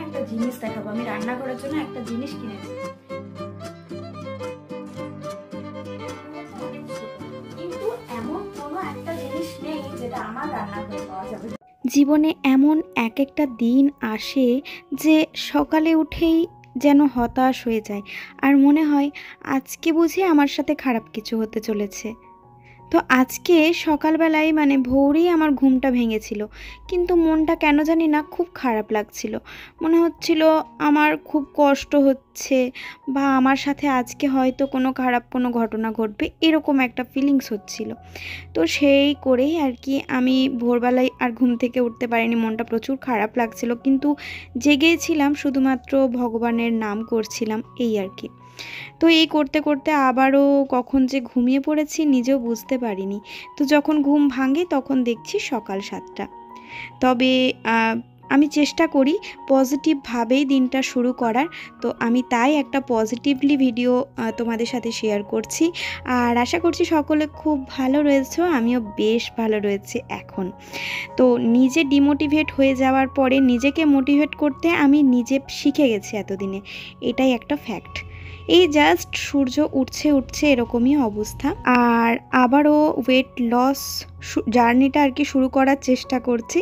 একটা জিনিস দেখাবো, আমি রান্না করার জন্য একটা জিনিস কিনেছি, কিন্তু এমন কোনো একটা জিনিস নেই যেটা আমার রান্না করে পাওয়া যাবে। জীবনে এমন এক একটা দিন আসে যে সকালে উঠেই যেন হতাশ হয়ে যায়, আর মনে হয় আজকে বুঝি আমার সাথে খারাপ কিছু হতে চলেছে। তো আজকে সকালবেলায় মানে ভোরেই আমার ঘুমটা ভেঙেছিল, কিন্তু মনটা কেন জানি না খুব খারাপ লাগছিল। মনে হচ্ছিল আমার খুব কষ্ট হচ্ছে, বা আমার সাথে আজকে হয়তো কোনো ঘটনা ঘটবে, এরকম একটা ফিলিংস হচ্ছিল। তো সেই করেই আর কি আমি ভোরবেলায় আর ঘুম থেকে উঠতে পারিনি, মনটা প্রচুর খারাপ লাগছিল, কিন্তু জেগেছিলাম শুধুমাত্র ভগবানের নাম করছিলাম, এই আর কি। তো এই করতে করতে আবারও কখন যে ঘুমিয়ে পড়েছি নিজেও বুঝতে পারিনি। তো যখন ঘুম ভাঙে তখন দেখছি সকাল 7টা। তবে আমি চেষ্টা করি পজিটিভভাবেই দিনটা শুরু করার। তো আমি তাই একটা পজিটিভলি ভিডিও তোমাদের সাথে শেয়ার করছি, আর আশা করছি সকলে খুব ভালো রয়েছো, আমিও বেশ ভালো রয়েছি এখন। তো নিজে ডিমোটিভেট হয়ে যাওয়ার পরে নিজেকে মোটিভেট করতে আমি নিজে শিখে গেছি এতদিনে, এটাই একটা ফ্যাক্ট। এই জাস্ট সূর্য উঠছে এরকমই অবস্থা, আর আবারও ওয়েট লস জার্নিটা আর কি শুরু করার চেষ্টা করছি।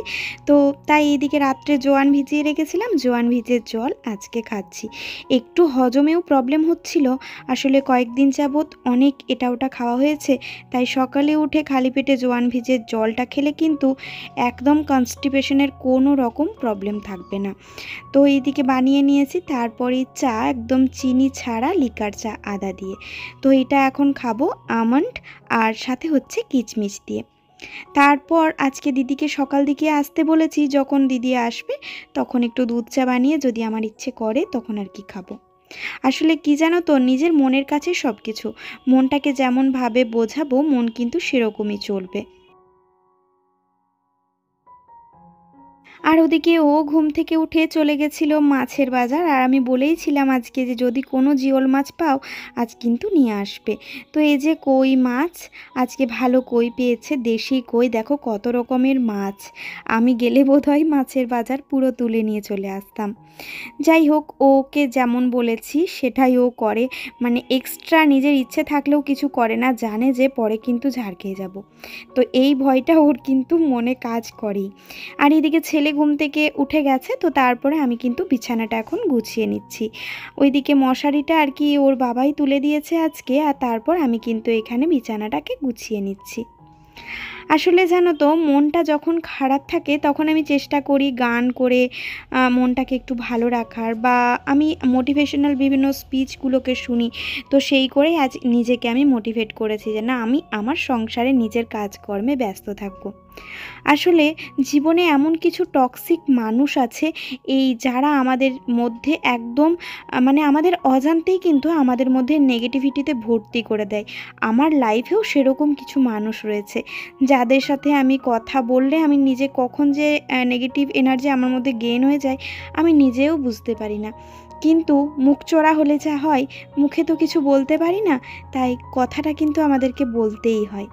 তো তাই এইদিকে রাত্রে জোয়ান ভিজিয়ে রেখেছিলাম, জোয়ান ভিজের জল আজকে খাচ্ছি। একটু হজমেও প্রবলেম হচ্ছিল, আসলে কয়েকদিন যাবৎ অনেক এটা ওটা খাওয়া হয়েছে, তাই সকালে উঠে খালি পেটে জোয়ান ভিজের জলটা খেলে কিন্তু একদম কনস্টিপেশনের কোনো রকম প্রবলেম থাকবে না। তো এইদিকে বানিয়ে নিয়েছি, তারপরে চা একদম চিনি ছাড়া লিকার চা আদা দিয়ে। তো এটা এখন খাবো আমন্ড আর সাথে হচ্ছে কিচমিচ দিয়ে। তারপর আজকে দিদিকে সকাল দিকে আসতে বলেছি, যখন দিদি আসবে তখন একটু দুধ চা বানিয়ে যদি আমার ইচ্ছে করে তখন আর কি খাবো। আসলে কি জানো তো, নিজের মনের কাছে সব কিছু, মনটাকে যেমনভাবে বোঝাবো মন কিন্তু সেরকমই চলবে। আর ওদিকে ও ঘুম থেকে উঠে চলে গেছিল মাছের বাজার, আর আমি বলেইছিলাম আজকে যে যদি কোনো জিওল মাছ পাও আজ কিন্তু নিয়ে আসবে। তো এই যে কই মাছ, আজকে ভালো কই পেয়েছে, দেশি কই, দেখো কত রকমের মাছ। আমি গেলে বোধহয় মাছের বাজার পুরো তুলে নিয়ে চলে আসতাম। যাই হোক, ওকে যেমন বলেছি সেটাই ও করে, মানে এক্সট্রা নিজের ইচ্ছে থাকলেও কিছু করে না, জানে যে পরে কিন্তু ঝাড় খেয়ে যাব। তো এই ভয়টা ওর কিন্তু মনে কাজ করেই। আর এদিকে ছেলে ঘুম থেকে উঠে গেছে, তো তারপরে আমি কিন্তু বিছানাটা এখন গুছিয়ে নিচ্ছি। ওইদিকে মশারিটা আর কি ওর বাবাই তুলে দিয়েছে আজকে, আর তারপর আমি কিন্তু এখানে বিছানাটাকে গুছিয়ে নিচ্ছি। আসলে জানো তো, মনটা যখন খারাপ থাকে তখন আমি চেষ্টা করি গান করে মনটাকে একটু ভালো রাখার, বা আমি মোটিভেশনাল বিভিন্ন স্পিচগুলোকে শুনি। তো সেই করেই আজ নিজেকে আমি মোটিভেট করেছি যে না, আমি আমার সংসারে নিজের কাজকর্মে ব্যস্ত থাকবো। আসলে জীবনে এমন কিছু টক্সিক মানুষ আছে, এই যারা আমাদের মধ্যে একদম মানে আমাদের অজান্তেই কিন্তু আমাদের মধ্যে নেগেটিভিটিতে ভর্তি করে দেয়। আমার লাইফেও সেরকম কিছু মানুষ রয়েছে যাদের সাথে আমি কথা বললে আমি নিজে কখন যে নেগেটিভ এনার্জি আমার মধ্যে গেইন হয়ে যায় আমি নিজেও বুঝতে পারি না। কিন্তু মুখ চোরা হলে যা হয়, মুখে তো কিছু বলতে পারি না, তাই কথাটা কিন্তু আমাদেরকে বলতেই হয়।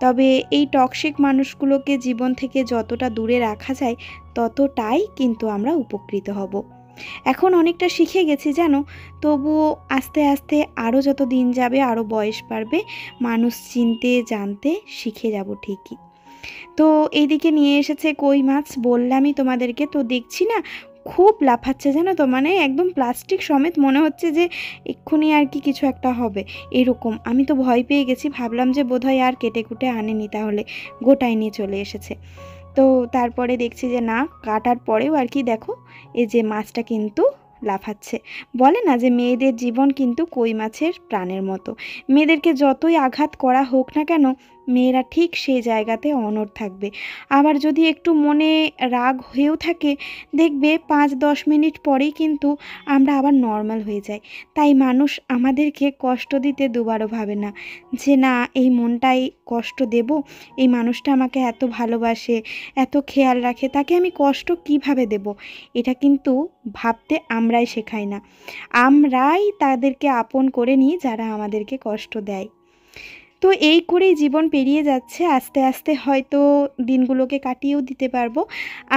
তবে এই টক্সিক মানুষগুলোকে জীবন থেকে যতটা দূরে রাখা যায় ততটাই কিন্তু আমরা উপকৃত হব। এখন অনেকটা শিখে গেছি জানো, তবুও আস্তে আস্তে আরও যত দিন যাবে, আরও বয়স বাড়বে, মানুষ চিনতে জানতে শিখে যাব ঠিকই। তো এইদিকে নিয়ে এসেছে কই মাছ, বললামই তোমাদেরকে, তো দেখছি না খুব লাফাচ্ছে জানো তো, মানে একদম প্লাস্টিক সমেত, মনে হচ্ছে যে এক্ষুনি আর কি কিছু একটা হবে এরকম। আমি তো ভয় পেয়ে গেছি, ভাবলাম যে বোধহয় আর কেটে কুটে আনেনি, তাহলে গোটায় নিয়ে চলে এসেছে। তো তারপরে দেখছি যে না, কাটার পরেও আর কি দেখো এই যে মাছটা কিন্তু লাফাচ্ছে। বলে না যে মেয়েদের জীবন কিন্তু কই মাছের প্রাণের মতো, মেয়েদেরকে যতই আঘাত করা হোক না কেন মেয়েরা ঠিক সেই জায়গাতে অনড় থাকবে। আবার যদি একটু মনে রাগ হয়েও থাকে, দেখবে 5-10 মিনিট পরেই কিন্তু আমরা আবার নর্মাল হয়ে যাই। তাই মানুষ আমাদেরকে কষ্ট দিতে দুবারও ভাবে না, যে না এই মনটাই কষ্ট দেব, এই মানুষটা আমাকে এত ভালোবাসে, এত খেয়াল রাখে, তাকে আমি কষ্ট কিভাবে দেব, এটা কিন্তু ভাবতে আমরাই শেখাই না। আমরাই তাদেরকে আপন করে নিই যারা আমাদেরকে কষ্ট দেয়। তো এই করেই জীবন পেরিয়ে যাচ্ছে। আস্তে আস্তে হয়তো দিনগুলোকে কাটিয়েও দিতে পারবো।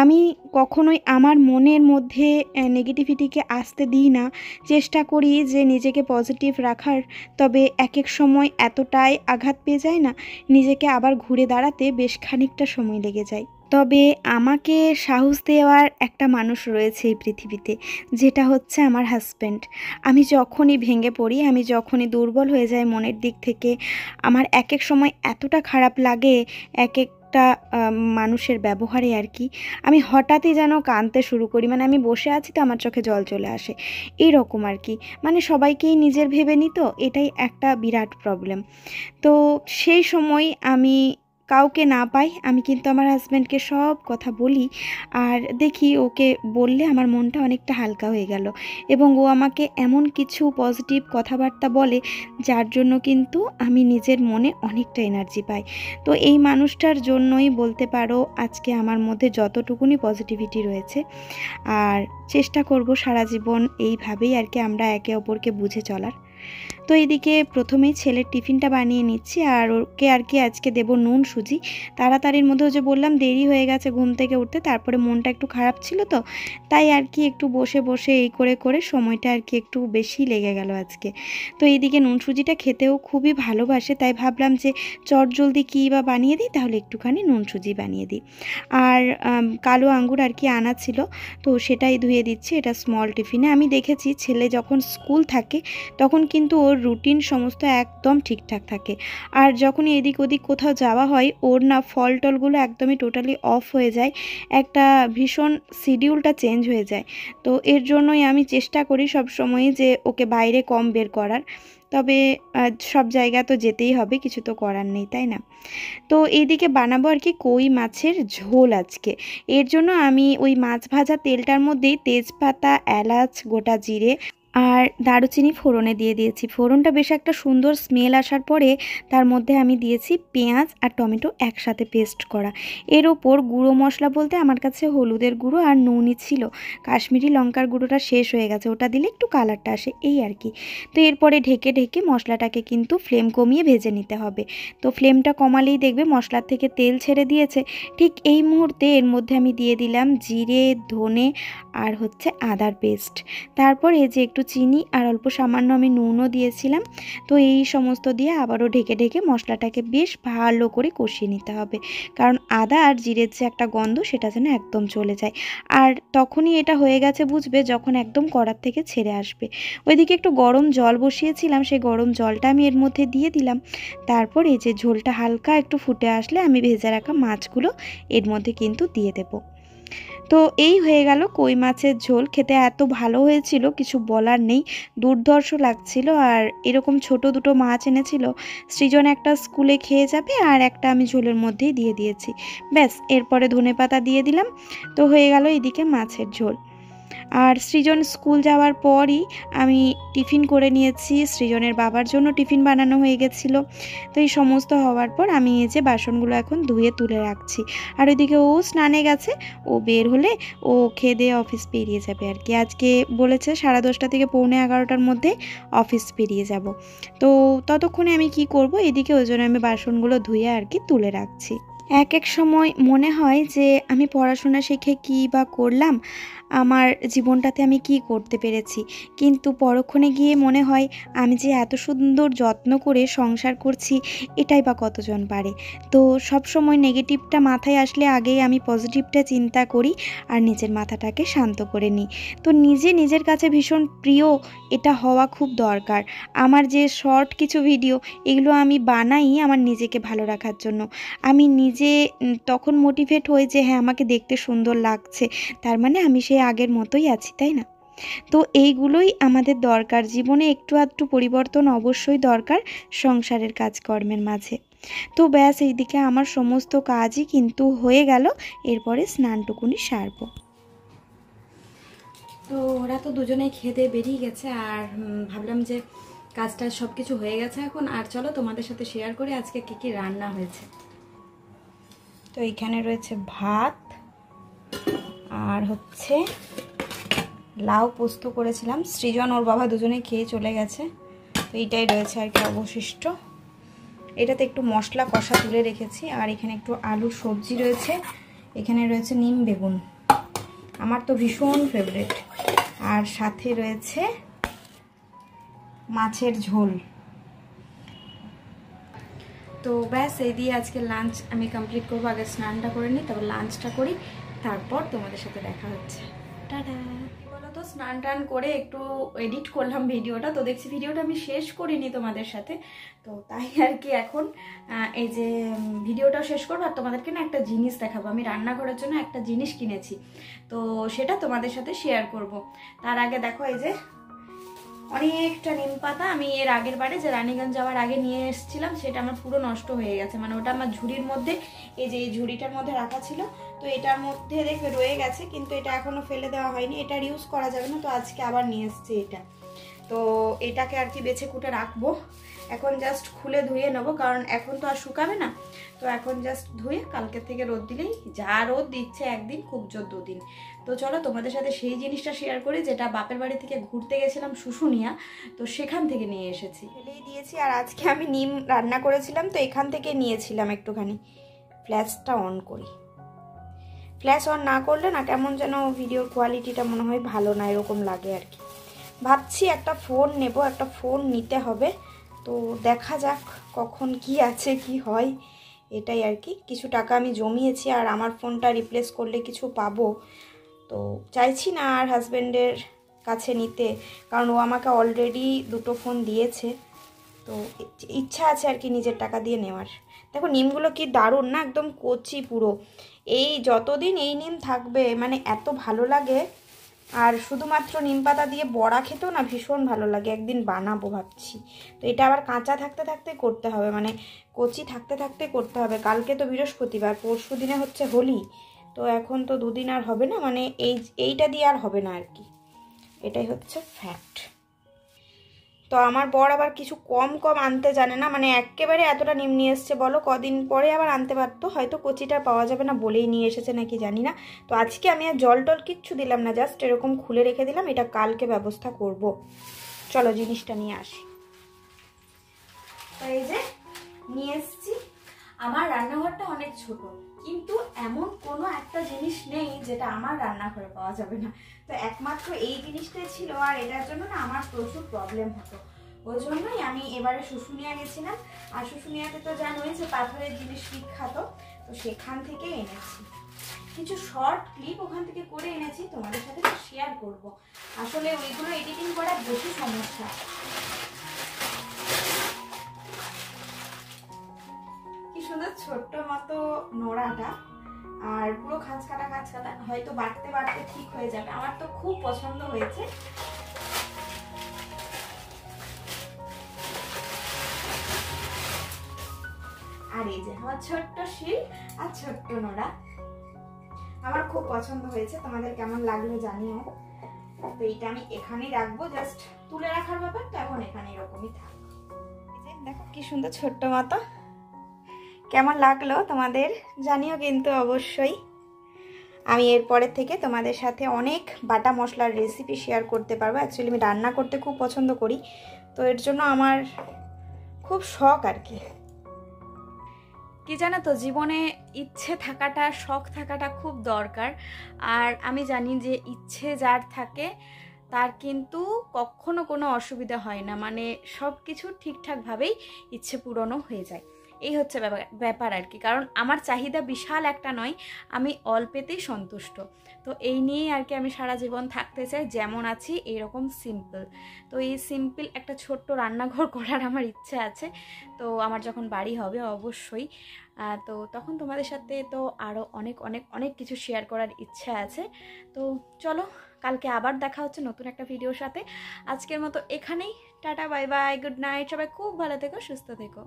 আমি কখনোই আমার মনের মধ্যে নেগেটিভিটিকে আসতে দিই না। চেষ্টা করি যে নিজেকে পজিটিভ রাখার। তবে একেক সময় এতটাই আঘাত পেয়ে যায় না, নিজেকে আবার ঘুরে দাঁড়াতে বেশ খানিকটা সময় লেগে যায়। তবে আমাকে সাহস দেওয়ার একটা মানুষ রয়েছে এই পৃথিবীতে, যেটা হচ্ছে আমার হাজব্যান্ড। আমি যখনই ভেঙে পড়ি, আমি যখনই দুর্বল হয়ে যাই মনের দিক থেকে, আমার একেক সময় এতটা খারাপ লাগে একেকটা মানুষের ব্যবহারে আর কি, আমি হঠাৎই যেন কাঁদতে শুরু করি। মানে আমি বসে আছি তো আমার চোখে জল চলে আসে, এইরকম আর কি। মানে সবাইকেই নিজের ভেবে নিই, তো এটাই একটা বিরাট প্রবলেম। তো সেই সময় আমি কাউকে না পাই, আমি কিন্তু আমার হাজব্যান্ডকে সব কথা বলি। আর দেখি ওকে বললে আমার মনটা অনেকটা হালকা হয়ে গেল, এবং ও আমাকে এমন কিছু পজিটিভ কথাবার্তা বলে যার জন্য কিন্তু আমি নিজের মনে অনেকটা এনার্জি পাই। তো এই মানুষটার জন্যই বলতে পারো আজকে আমার মধ্যে যতটুকুনি পজিটিভিটি রয়েছে। আর চেষ্টা করব সারা জীবন এইভাবেই আর কি আমরা একে অপরকে বুঝে চলার। তো এইদিকে প্রথমেই ছেলের টিফিনটা বানিয়ে নিচ্ছি, আর ওকে আর কি আজকে দেবো নুন সুজি। তাড়াতাড়ির মধ্যেও যে বললাম দেরি হয়ে গেছে ঘুম থেকে উঠতে, তারপরে মনটা একটু খারাপ ছিল, তো তাই আর কি একটু বসে বসে এই করে করে সময়টা আর কি একটু বেশি লেগে গেল আজকে। তো এইদিকে নুন সুজিটা খেতেও খুবই ভালোবাসে, তাই ভাবলাম যে চটজলদি কী বা বানিয়ে দিই, তাহলে একটুখানি নুন সুজি বানিয়ে দিই। আর কালো আঙ্গুর আর কি আনা ছিল, তো সেটাই ধুয়ে দিচ্ছি। এটা স্মল টিফিনে। আমি দেখেছি ছেলে যখন স্কুল থাকে তখন কিন্তু ওর রুটিন সমস্ত একদম ঠিকঠাক থাকে, আর যখনই এদিক ওদিক কোথাও যাওয়া হয় ওর না ফল টলগুলো একদমই টোটালি অফ হয়ে যায়, একটা ভীষণ শিডিউলটা চেঞ্জ হয়ে যায়। তো এর জন্যই আমি চেষ্টা করি সবসময়ই যে ওকে বাইরে কম বের করার। তবে সব জায়গা তো যেতেই হবে, কিছু তো করার নেই, তাই না? তো এইদিকে বানাবো আর কি কই মাছের ঝোল আজকে। এর জন্য আমি ওই মাছ ভাজা তেলটার মধ্যেই তেজপাতা, এলাচ, গোটা জিরে আর দারুচিনি ফোড়নে দিয়ে দিয়েছি। ফোড়নটা বেশ একটা সুন্দর স্মেল আসার পরে তার মধ্যে আমি দিয়েছি পেঁয়াজ আর টমেটো একসাথে পেস্ট করা। এর ওপর গুঁড়ো মশলা বলতে আমার কাছে হলুদের গুঁড়ো আর নুনই ছিল। কাশ্মীরি লঙ্কার গুঁড়োটা শেষ হয়ে গেছে, ওটা দিলে একটু কালারটা আসে, এই আর কি। তো এরপরে ঢেকে ঢেকে মশলাটাকে কিন্তু ফ্লেম কমিয়ে ভেজে নিতে হবে। তো ফ্লেমটা কমালেই দেখবে মশলার থেকে তেল ছেড়ে দিয়েছে। ঠিক এই মুহূর্তে এর মধ্যে আমি দিয়ে দিলাম জিরে, ধনে আর হচ্ছে আদার পেস্ট। তারপর এই যে একটু চিনি আর অল্প সামান্য আমি নুনও দিয়েছিলাম। তো এই সমস্ত দিয়ে আবারও ঢেকে ঢেকে মশলাটাকে বেশ ভালো করে কষিয়ে নিতে হবে, কারণ আদা আর জিরের যে একটা গন্ধ সেটা যেন একদম চলে যায়। আর তখনই এটা হয়ে গেছে বুঝবে যখন একদম কড়ার থেকে ছেড়ে আসবে। ওইদিকে একটু গরম জল বসিয়েছিলাম, সেই গরম জলটা আমি এর মধ্যে দিয়ে দিলাম। তারপর এই যে ঝোলটা হালকা একটু ফুটে আসলে আমি ভেজে রাখা মাছগুলো এর মধ্যে কিন্তু দিয়ে দেবো। তো এই হয়ে গেল কই মাছের ঝোল। খেতে এত ভালো হয়েছিল, কিছু বলার নেই, দুর্ধর্ষ লাগছিল। আর এরকম ছোট দুটো মাছ এনেছিল, সৃজন একটা স্কুলে খেয়ে যাবে আর একটা আমি ঝোলের মধ্যেই দিয়ে দিয়েছি। ব্যাস, এরপরে ধনেপাতা দিয়ে দিলাম, তো হয়ে গেল এদিকে মাছের ঝোল। আর সৃজন স্কুল যাওয়ার পরই আমি টিফিন করে নিয়েছি, সৃজনের বাবার জন্য টিফিন বানানো হয়ে গেছিলো। তো এই সমস্ত হওয়ার পর আমি এই যে বাসনগুলো এখন ধুয়ে তুলে রাখছি। আর ওইদিকে ও স্নানে গেছে, ও বের হলে ও খেয়ে দিয়ে অফিস পেরিয়ে যাবে আর কি। আজকে বলেছে 10:30 থেকে 11:45-র মধ্যে অফিস পেরিয়ে যাব। তো ততক্ষণে আমি কি করব, এদিকে ওই জন্য আমি বাসনগুলো ধুয়ে আর কি তুলে রাখছি। এক এক সময় মনে হয় যে আমি পড়াশোনা শিখে কী বা করলাম, আমার জীবনটাতে আমি কি করতে পেরেছি, কিন্তু পরক্ষণে গিয়ে মনে হয় আমি যে এত সুন্দর যত্ন করে সংসার করছি এটাই বা কতজন পারে। তো সব সময় নেগেটিভটা মাথায় আসলে আগেই আমি পজিটিভটা চিন্তা করি আর নিজের মাথাটাকে শান্ত করে নিই। তো নিজের কাছে ভীষণ প্রিয় এটা হওয়া খুব দরকার। আমার যে শর্ট কিছু ভিডিও এগুলো আমি বানাই আমার নিজেকে ভালো রাখার জন্য। আমি নিজে তখন মোটিভেট হই যে হ্যাঁ আমাকে দেখতে সুন্দর লাগছে, তার মানে আমি সেই আগের মতোই আছি, তাই না? তো এইগুলোই আমাদের দরকার জীবনে, একটু আধটু পরিবর্তন অবশ্যই দরকার সংসারের কাজকর্মের মাঝে। তো ব্যাস, এইদিকে আমার সমস্ত কাজই কিন্তু হয়ে গেল, এরপরে স্নানটুকুনি সারবো। তো ওরা তো দুজনেই খেতে বেরিয়ে গেছে, আর ভাবলাম যে কাজটা সব কিছু হয়ে গেছে এখন, আর চলো তোমাদের সাথে শেয়ার করে আজকে কী কী রান্না হয়েছে। তো এইখানে রয়েছে ভাত, আর হচ্ছে লাউ পোস্ত করেছিলাম, সৃজন ওর বাবা দুজনে খেয়ে চলে গেছে, তো এইটাই রয়েছে আর কি অবশিষ্ট। এটাতে একটু মশলা কষা তুলে রেখেছি। আর এখানে একটু আলুর সবজি রয়েছে, এখানে রয়েছে নিম বেগুন, আমার তো ভীষণ ফেভারিট। আর সাথে রয়েছে মাছের ঝোল। তো ব্যাস এই দিয়ে আজকে লাঞ্চ আমি কমপ্লিট করবো। আগে স্নানটা করে নিই, তারপর লাঞ্চটা করি, তারপর তোমাদের সাথে দেখা হচ্ছে। টাটা। বলো তো, স্নান টান করে একটু এডিট করলাম ভিডিওটা, তো দেখছি ভিডিওটা আমি শেষ করিনি তোমাদের সাথে। তো তাই আর কি এখন এই যে ভিডিওটা শেষ করবো আর তোমাদেরকে না একটা জিনিস দেখাবো। আমি রান্নাঘরের জন্য একটা জিনিস কিনেছি, তো সেটা তোমাদের সাথে শেয়ার করব। তার আগে দেখো, এই যে অনেকটা নিম পাতা আমি এর আগের বারে যে রানীগঞ্জ যাওয়ার আগে নিয়ে এসেছিলাম, সেটা আমার পুরো নষ্ট হয়ে গেছে। মানে ওটা আমার ঝুড়ির মধ্যে, এই যে এই ঝুড়িটার মধ্যে রাখা ছিল, তো এটার মধ্যে দেখবে রয়ে গেছে, কিন্তু এটা এখনো ফেলে দেওয়া হয়নি, এটা ইউজ করা যাবে না। তো আজকে আবার নিয়ে এসেছি এটা, তো এটাকে আর কি বেছে কুটে রাখবো। এখন জাস্ট খুলে ধুয়ে নেবো, কারণ এখন তো আর শুকাবে না। তো এখন জাস্ট ধুয়ে কালকে থেকে রোদ দিলেই, যা রোদ দিচ্ছে একদিন, খুব জোর 2 দিন। তো চলো তোমাদের সাথে সেই জিনিসটা শেয়ার করি, যেটা বাপের বাড়ি থেকে ঘুরতে গেছিলাম শুশুনিয়া, তো সেখান থেকে নিয়ে এসেছি, ফেলেই দিয়েছি। আর আজকে আমি নিম রান্না করেছিলাম, তো এখান থেকে নিয়েছিলাম একটুখানি। ফ্ল্যাশটা অন করি, ফ্ল্যাশ অন না করলে না কেমন যেন ভিডিওর কোয়ালিটিটা মনে হয় ভালো না, এরকম লাগে আর কি। ভাবছি একটা ফোন নেব, একটা ফোন নিতে হবে, তো দেখা যাক কখন কি আছে কি হয়, এটাই আর কি। কিছু টাকা আমি জমিয়েছি, আর আমার ফোনটা রিপ্লেস করলে কিছু পাবো, তো চাইছি না আর হাজব্যান্ডের কাছে নিতে, কারণ ও আমাকে অলরেডি 2টো ফোন দিয়েছে। তো ইচ্ছা আছে আর কি নিজের টাকা দিয়ে নেওয়ার। দেখো নিমগুলো কি দারুণ না, একদম কচি পুরো। এই যতদিন এই নিম থাকবে, মানে এত ভালো লাগে। আর শুধুমাত্র নিম পাতা দিয়ে বড়া খেতেও না ভীষণ ভালো লাগে, একদিন বানাবো ভাবছি। তো এটা আবার কাঁচা থাকতে থাকতে করতে হবে, মানে কচি থাকতে থাকতে করতে হবে। কালকে তো বৃহস্পতিবার, পরশু দিনে হচ্ছে হোলি, তো এখন তো 2 দিন আর হবে না, মানে এইটা দিয়ে আর হবে না আর কি, এটাই হচ্ছে ফ্যাক্ট। তো আমার বর আবার কিছু কম কম আনতে জানে না, মানে একেবারে এতটা নিম নিয়ে এসছে বলো, কদিন পরে আবার আনতে পারতো, হয়তো কচিটা পাওয়া যাবে না বলেই নিয়ে এসেছে নাকি জানি না। তো আজকে আমি আর জল টল কিচ্ছু দিলাম না, জাস্ট এরকম খুলে রেখে দিলাম, এটা কালকে ব্যবস্থা করব। চলো জিনিসটা নিয়ে আসি। তো এই যে নিয়ে এসছি। আমার রান্নাঘরটা অনেক ছোট, কিন্তু এমন কোনো একটা জিনিস নেই যেটা আমার রান্নাঘরে পাওয়া যাবে না। তো একমাত্র এই জিনিসটাই ছিল, আর এটার জন্য না আমার প্রচুর প্রবলেম হতো। ওই জন্যই আমি এবারে শুশুনিয়া গেছিলাম, আর শুশুনিয়াতে তো জানোই যে পাথরের জিনিস বিখ্যাত, তো সেখান থেকে এনেছি কিছু শর্ট ক্লিপ, ওখান থেকে করে এনেছি, তোমাদের সাথে শেয়ার করব। আসলে ওইগুলো এডিটিং করার বেশি সমস্যা। সুন্দর ছোট্ট মতো নোড়াটা, আর পুরো খাঁজ কাটা, হয়তো বাড়তে বাড়তে ঠিক হয়ে যাবে। আমার তো খুব পছন্দ হয়েছে। আর এই যে আমার ছোট্ট শিল আর ছোট্ট নোড়া, আমার খুব পছন্দ হয়েছে। তোমাদের কেমন লাগলো জানিও। তো এইটা আমি এখানেই রাখবো, জাস্ট তুলে রাখার ব্যাপার, তো এখন এখানে এরকমই থাকবো। দেখো কি সুন্দর ছোট্ট মতো, কেমন লাগলো তোমাদের জানিও কিন্তু অবশ্যই। আমি এরপরের থেকে তোমাদের সাথে অনেক বাটা মশলার রেসিপি শেয়ার করতে পারবো। অ্যাকচুয়ালি আমি রান্না করতে খুব পছন্দ করি, তো এর জন্য আমার খুব শখ আর কি। কি জানো তো, জীবনে ইচ্ছে থাকাটা, শখ থাকাটা খুব দরকার। আর আমি জানি যে ইচ্ছে যার থাকে তার কিন্তু কখনো কোনো অসুবিধা হয় না, মানে সব কিছু ঠিকঠাকভাবেই ইচ্ছে পূরণও হয়ে যায়। এই হচ্ছে ব্যাপার আর কি। কারণ আমার চাহিদা বিশাল একটা নয়, আমি অল্পেতেই সন্তুষ্ট। তো এই নিয়েই আর কি আমি সারা জীবন থাকতে চাই, যেমন আছি এইরকম সিম্পল। তো এই সিম্পল একটা ছোট্ট রান্নাঘর করার আমার ইচ্ছে আছে। তো আমার যখন বাড়ি হবে অবশ্যই, তো তখন তোমাদের সাথে তো আরও অনেক অনেক অনেক কিছু শেয়ার করার ইচ্ছা আছে। তো চলো, কালকে আবার দেখা হচ্ছে নতুন একটা ভিডিওর সাথে। আজকের মতো এখানেই, tata, bye bye, good night, সবাই খুব ভালো থেকো, সুস্থ থেকো।